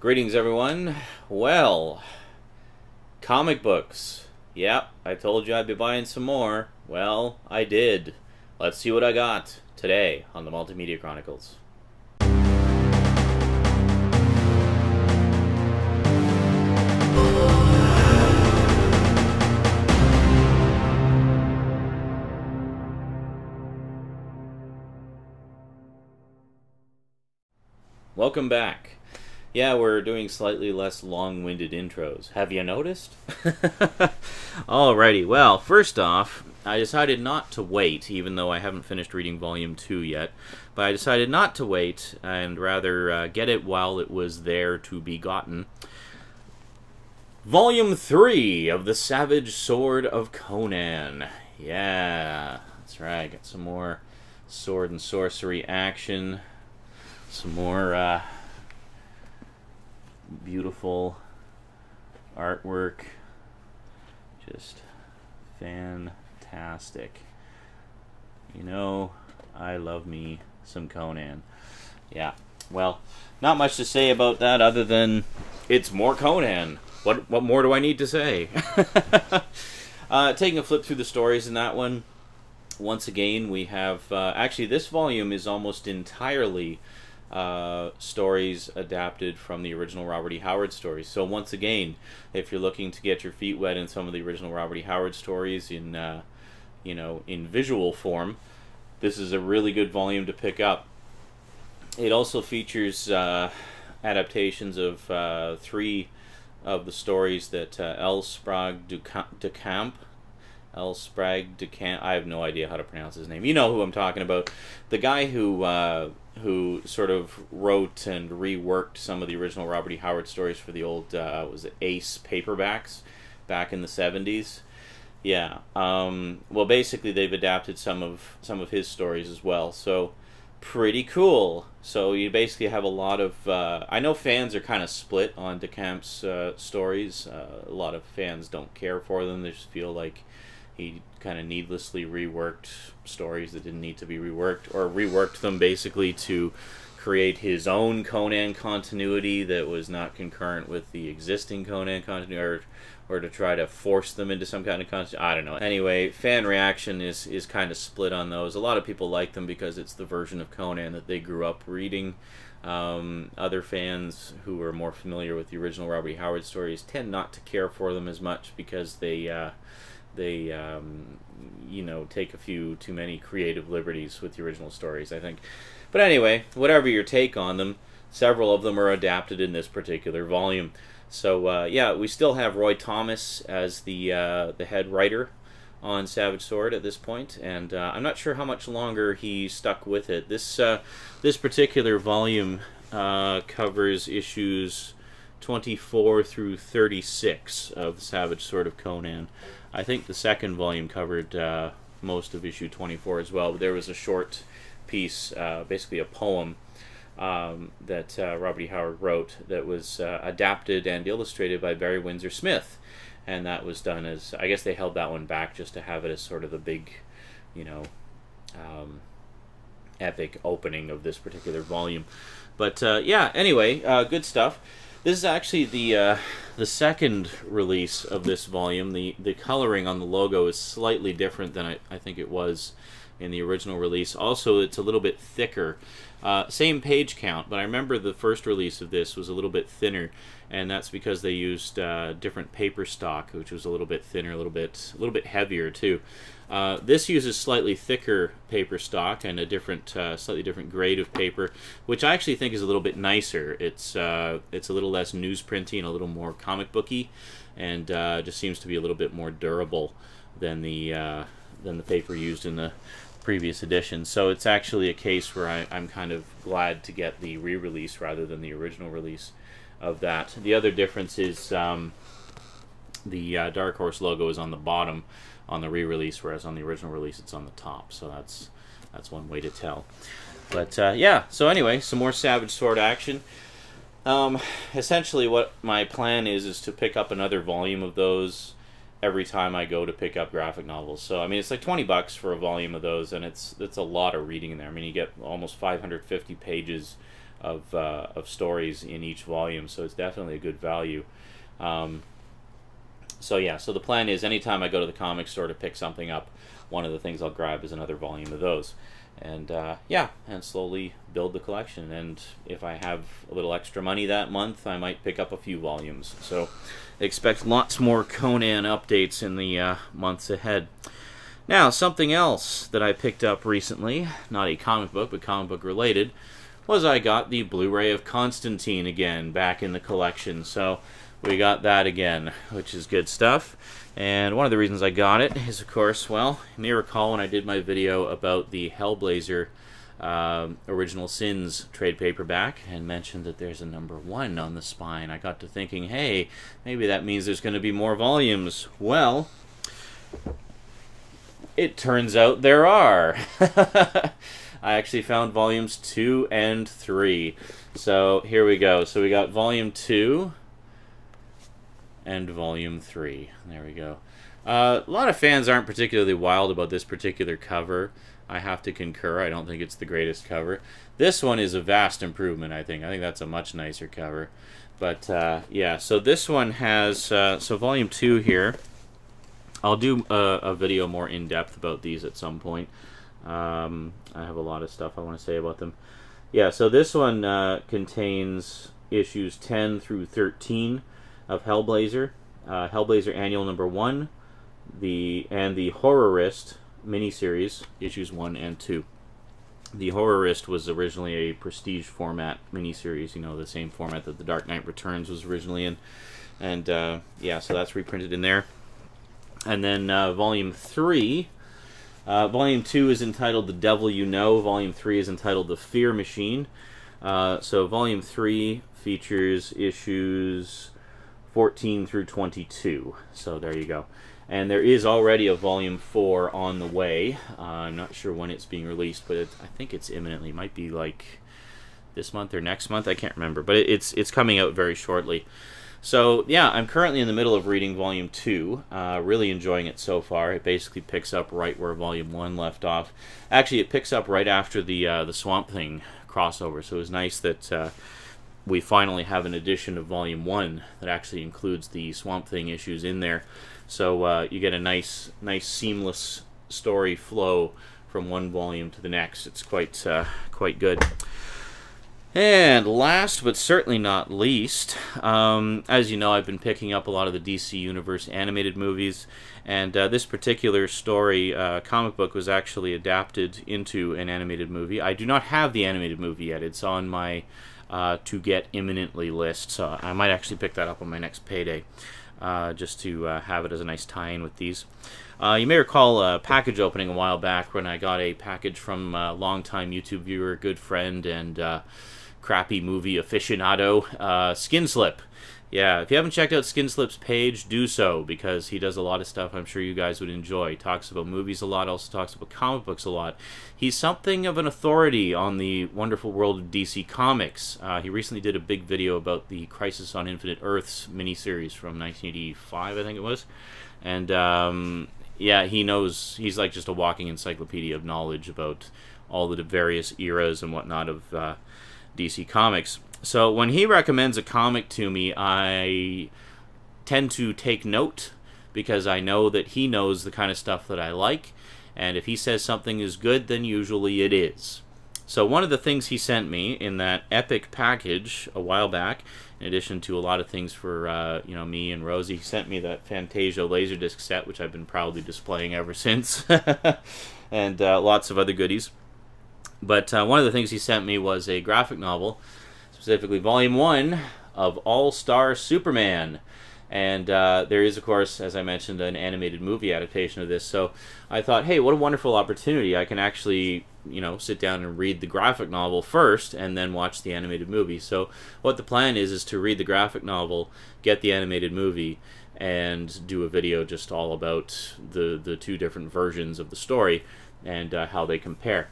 Greetings, everyone. Well, comic books. Yep, I told you I'd be buying some more. Well, I did. Let's see what I got today on the Multimedia Chronicles. Welcome back. Yeah, we're doing slightly less long-winded intros. Have you noticed? Alrighty, well, first off, I decided not to wait, even though I haven't finished reading Volume 2 yet, but I decided not to wait and rather get it while it was there to be gotten. Volume 3 of The Savage Sword of Conan. Yeah, that's right, got some more sword and sorcery action. Some more beautiful artwork. Just fantastic. You know, I love me some Conan. Yeah, well, not much to say about that other than it's more Conan. What more do I need to say? Taking a flip through the stories in that one, once again we have, actually this volume is almost entirely stories adapted from the original Robert E. Howard stories. So once again, if you're looking to get your feet wet in some of the original Robert E. Howard stories in, you know, in visual form, this is a really good volume to pick up. It also features adaptations of 3 of the stories that L. Sprague de Camp, I have no idea how to pronounce his name. You know who I'm talking about. The guy who sort of wrote and reworked some of the original Robert E. Howard stories for the old, was it Ace paperbacks back in the 70s? Yeah. Well, basically they've adapted some of his stories as well. So pretty cool. So you basically have a lot of, I know fans are kind of split on DeCamp's stories. A lot of fans don't care for them. They just feel like he kind of needlessly reworked stories that didn't need to be reworked, or reworked them basically to create his own Conan continuity that was not concurrent with the existing Conan continuity, or to try to force them into some kind of continuity. I don't know. Anyway, fan reaction is kind of split on those. A lot of people like them because it's the version of Conan that they grew up reading. Other fans who are more familiar with the original Robert E. Howard stories tend not to care for them as much because they you know, take a few too many creative liberties with the original stories, I think. But anyway, whatever your take on them, several of them are adapted in this particular volume. So yeah, we still have Roy Thomas as the head writer on Savage Sword at this point, and I'm not sure how much longer he stuck with it. This particular volume covers issues 24 through 36 of The Savage Sword of Conan. I think the second volume covered most of issue 24 as well, but there was a short piece, basically a poem, that Robert E. Howard wrote that was adapted and illustrated by Barry Windsor Smith, and that was done as, I guess they held that one back just to have it as sort of the big, you know, epic opening of this particular volume. But yeah, anyway, good stuff. This is actually the second release of this volume. The coloring on the logo is slightly different than I think it was in the original release. Also, it's a little bit thicker. Same page count, but I remember the first release of this was a little bit thinner, and that's because they used different paper stock, which was a little bit thinner, a little bit heavier too. This uses slightly thicker paper stock and a different, slightly different grade of paper, which I actually think is a little bit nicer. It's a little less newsprinty and a little more comic booky, and just seems to be a little bit more durable than the paper used in the previous edition. So it's actually a case where I'm kind of glad to get the re-release rather than the original release of that. The other difference is the Dark Horse logo is on the bottom on the re-release, whereas on the original release it's on the top. So that's one way to tell. But yeah, so anyway, some more Savage Sword action. Essentially what my plan is to pick up another volume of those every time I go to pick up graphic novels. So I mean, it's like $20 for a volume of those, and it's a lot of reading in there. I mean, you get almost 550 pages of stories in each volume, so it's definitely a good value. So yeah, so the plan is anytime I go to the comic store to pick something up, one of the things I'll grab is another volume of those. And yeah, and slowly build the collection. And if I have a little extra money that month, I might pick up a few volumes. So expect lots more Conan updates in the months ahead. Now, something else that I picked up recently, not a comic book, but comic book related, was I got the Blu-ray of Constantine again back in the collection. So we got that again, which is good stuff. And one of the reasons I got it is, of course, well, you may recall when I did my video about the Hellblazer Original Sins trade paperback and mentioned that there's a #1 on the spine. I got to thinking, hey, maybe that means there's going to be more volumes. Well, it turns out there are. I actually found volumes 2 and 3. So here we go. So we got volume 2 and volume 3. There we go. A lot of fans aren't particularly wild about this particular cover. I have to concur. I don't think it's the greatest cover. This one is a vast improvement, I think. I think that's a much nicer cover. But yeah, so this one has, so volume 2 here. I'll do a video more in-depth about these at some point. I have a lot of stuff I want to say about them. Yeah, so this one contains issues 10 through 13 of Hellblazer, Hellblazer Annual #1, and the Horrorist miniseries, issues 1 and 2. The Horrorist was originally a prestige format miniseries, you know, the same format that The Dark Knight Returns was originally in. And yeah, so that's reprinted in there. And then volume 3, volume 2 is entitled The Devil You Know, volume 3 is entitled The Fear Machine. So volume 3 features issues 14 through 22. So there you go. And there is already a volume 4 on the way. I'm not sure when it's being released, but I think it's imminently. It might be like this month or next month. I can't remember, but it's coming out very shortly. So yeah, I'm currently in the middle of reading volume 2. Really enjoying it so far. It basically picks up right where volume 1 left off. Actually, it picks up right after the Swamp Thing crossover. So it was nice that we finally have an edition of volume 1 that actually includes the Swamp Thing issues in there. So you get a nice seamless story flow from one volume to the next. It's quite good. And last but certainly not least, as you know, I've been picking up a lot of the DC Universe animated movies, and this particular story, comic book, was actually adapted into an animated movie. I do not have the animated movie yet. It's on my to get imminently list, so I might actually pick that up on my next payday, just to have it as a nice tie-in with these. You may recall a package opening a while back when I got a package from a longtime YouTube viewer, good friend, and crappy movie aficionado, Skinslip. Yeah, if you haven't checked out Skinslip's page, do so, because he does a lot of stuff I'm sure you guys would enjoy. He talks about movies a lot, also talks about comic books a lot. He's something of an authority on the wonderful world of DC Comics. He recently did a big video about the Crisis on Infinite Earths miniseries from 1985, I think it was. And yeah, he knows, he's like just a walking encyclopedia of knowledge about all the various eras and whatnot of DC Comics. So when he recommends a comic to me, I tend to take note, because I know that he knows the kind of stuff that I like, and if he says something is good, then usually it is. So one of the things he sent me in that epic package a while back, in addition to a lot of things for you know, me and Rosie, he sent me that Fantasia Laserdisc set, which I've been proudly displaying ever since, and lots of other goodies. But one of the things he sent me was a graphic novel, specifically Volume 1 of All-Star Superman. And there is, of course, as I mentioned, an animated movie adaptation of this. So I thought, hey, what a wonderful opportunity. I can actually, you know, sit down and read the graphic novel first and then watch the animated movie. So what the plan is to read the graphic novel, get the animated movie, and do a video just all about the two different versions of the story and how they compare.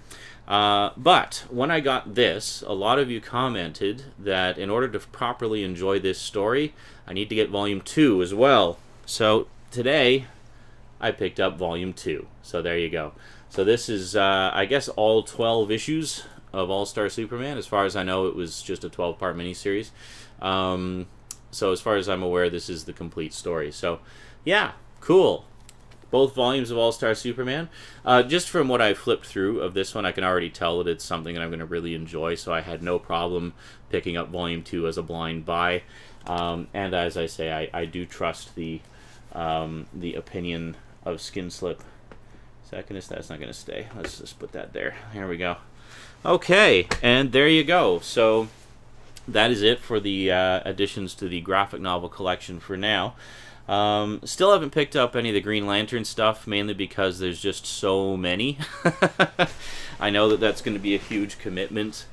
But when I got this, a lot of you commented that in order to properly enjoy this story, I need to get Volume 2 as well. So today, I picked up Volume 2. So there you go. So this is, I guess, all 12 issues of All-Star Superman. As far as I know, it was just a 12-part miniseries. So as far as I'm aware, this is the complete story. So, yeah, cool. Both volumes of All-Star Superman. Just from what I flipped through of this one, I can already tell that it's something that I'm going to really enjoy, so I had no problem picking up Volume 2 as a blind buy. And as I say, I do trust the opinion of Skin Slip. Secondist, that's not going to stay. Let's just put that there. Here we go. Okay, and there you go. So that is it for the additions to the graphic novel collection for now. Still haven't picked up any of the Green Lantern stuff, mainly because there's just so many. I know that that's going to be a huge commitment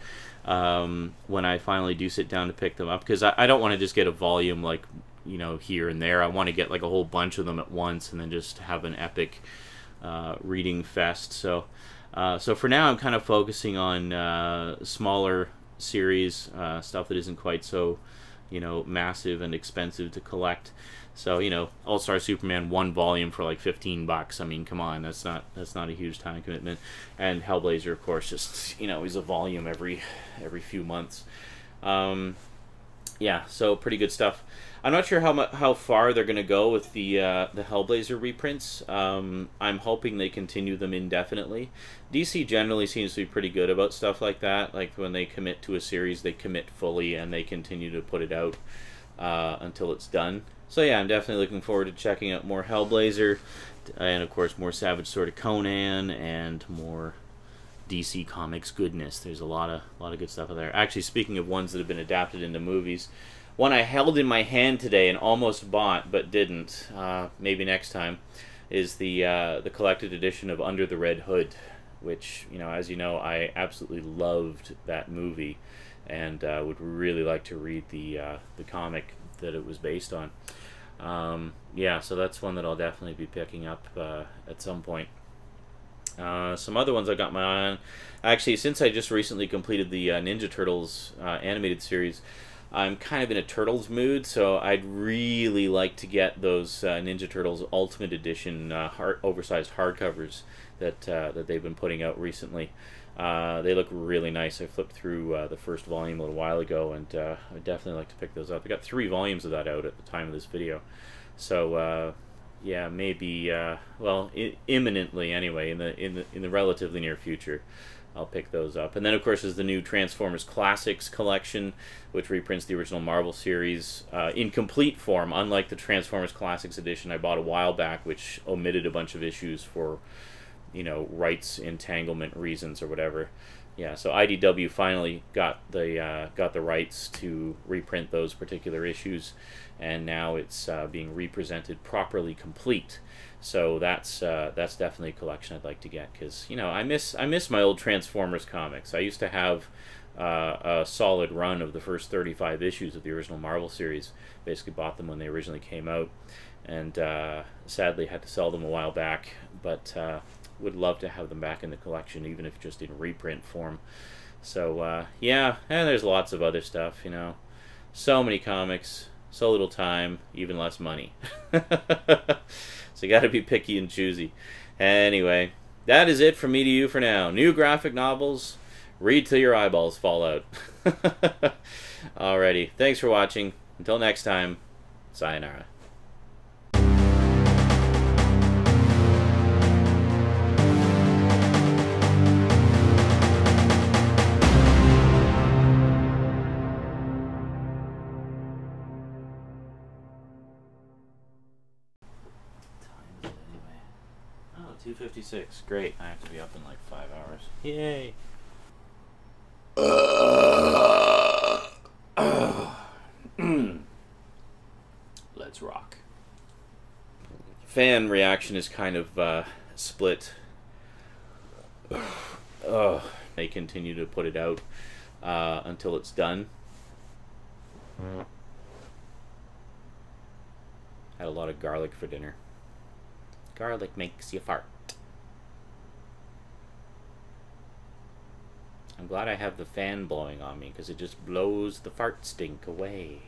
when I finally do sit down to pick them up, because I don't want to just get a volume like, you know, here and there. I want to get like a whole bunch of them at once and then just have an epic reading fest. So for now, I'm kind of focusing on smaller series, stuff that isn't quite so, you know, massive and expensive to collect. So, you know, All-Star Superman 1 volume for like $15. I mean, come on, that's not a huge time commitment. And Hellblazer, of course, just, you know, he's a volume every few months. Yeah, so pretty good stuff. I'm not sure how far they're going to go with the Hellblazer reprints. I'm hoping they continue them indefinitely. DC generally seems to be pretty good about stuff like that. Like when they commit to a series, they commit fully and they continue to put it out until it's done. So yeah, I'm definitely looking forward to checking out more Hellblazer, and of course more Savage Sword of Conan, and more DC Comics goodness. There's a lot of good stuff out there. Actually, speaking of ones that have been adapted into movies, one I held in my hand today and almost bought but didn't, maybe next time, is the collected edition of Under the Red Hood, which, you know, as you know, I absolutely loved that movie, and would really like to read the comic that it was based on. Yeah, so that's one that I'll definitely be picking up at some point. Some other ones I got my eye on. Actually, since I just recently completed the Ninja Turtles animated series, I'm kind of in a Turtles mood, so I'd really like to get those Ninja Turtles Ultimate Edition oversized hardcovers that they've been putting out recently. They look really nice. I flipped through the first volume a little while ago, and I'd definitely like to pick those up. I got 3 volumes of that out at the time of this video. So, yeah, maybe, well, imminently anyway, in the relatively near future, I'll pick those up. And then, of course, there's the new Transformers Classics collection, which reprints the original Marvel series in complete form, unlike the Transformers Classics edition I bought a while back, which omitted a bunch of issues for, you know, rights entanglement reasons or whatever. Yeah, so IDW finally got the rights to reprint those particular issues, and now it's being represented properly complete. So that's definitely a collection I'd like to get, because, you know, I miss my old Transformers comics. I used to have a solid run of the first 35 issues of the original Marvel series. Basically bought them when they originally came out, and sadly had to sell them a while back, but would love to have them back in the collection, even if just in reprint form. So yeah, and there's lots of other stuff, you know. So many comics, so little time, even less money. So you gotta be picky and choosy. Anyway, that is it from me to you for now. New graphic novels, read till your eyeballs fall out. Alrighty, thanks for watching. Until next time, sayonara. Time is it anyway? Oh, 2:56. Great. I have to be up in like 5 hours. Yay. Let's rock. Fan reaction is kind of split. They continue to put it out until it's done. Had a lot of garlic for dinner. Garlic makes you fart. I'm glad I have the fan blowing on me, because it just blows the fart stink away.